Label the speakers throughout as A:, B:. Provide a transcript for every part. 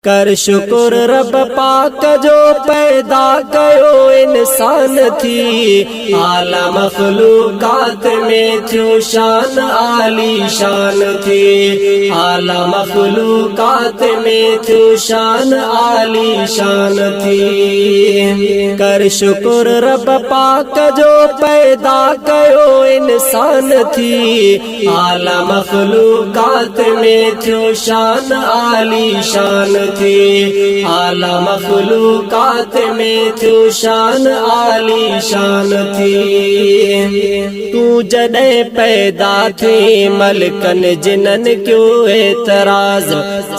A: कर शुक्र रब पाक जो पैदा कयो इंसान थी। आला मखलूकात में थियो शान आली शान थी। आला मखलूकात में थियो शान आली शान थी। कर शुक्र रब पाक जो पैदा कयो इंसान थी। आला मखलूकात में थियो शान आली शान थी। आला मखलूकात में थियो शान आली शान थी। तू जॾहिं पैदा थी मलकन जिनन क्यों एतराज।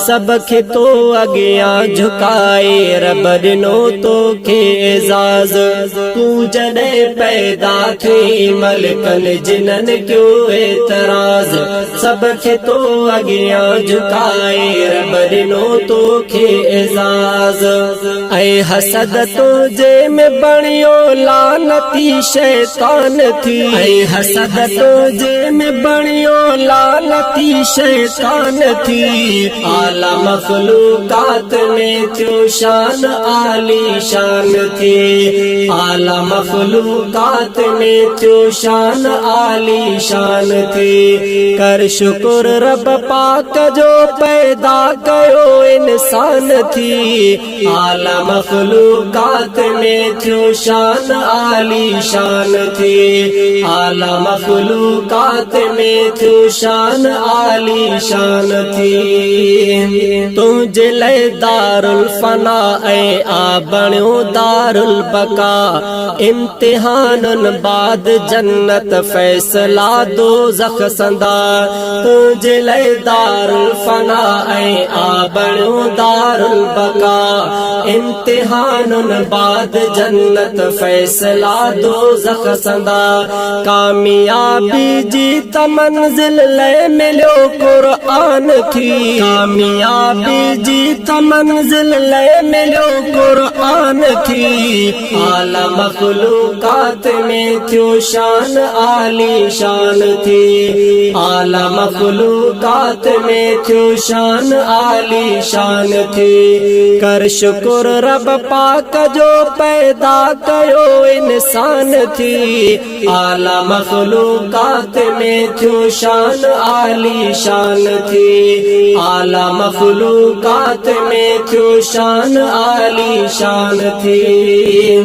A: सब खे तो अॻियां झुकाए रब ॾिनो तोखे एजाज। तू जॾहिं पैदा थी मलकन जिनन क्यों एतराज। सब खे तो अॻियां झुकाए रब ॾिनो तोखे एजाज। ऐं हसद तुझे में बणियो लानती शैतान थी। ऐं हसद तुझे में बणियो लानती शैतान थी। आला मखलूकात में थियो शान आली शान थी। आला मखलूकात में थियो शान आली शान थी। कर शुक्र रब पाक जो पैदा कयो इंसान थी। आला मखलूकात में थियो शान आली शान थी। आला मखलूकात में थियो शान आली शान थी। तुझे लय दारुल फना ऐं आ बणियो दारुल बका। इम्तिहानन बाद जन्नत फैसला दोज़ख संदा। तुझे लय दारुल फना ऐं आ बणियो दारुल बका। इम्तिहानन बाद जन्नत फैसला दोज़ख संदा। कामयाबी जीत मंजिल लय मिलियो कुरान थी। कामयाबी जीत मंजिल लय मिलियो कुरान थी। आला मखलूकात में थियो शान आली शान थी। आला मखलूकात में थियो शान आली शान थी। कर शुक्र रब पाक जो पैदा कयो इंसान थी। आला मखलूकात में थियो शान आली शान थी। आला मखलूकात में थियो शान आली शान थी।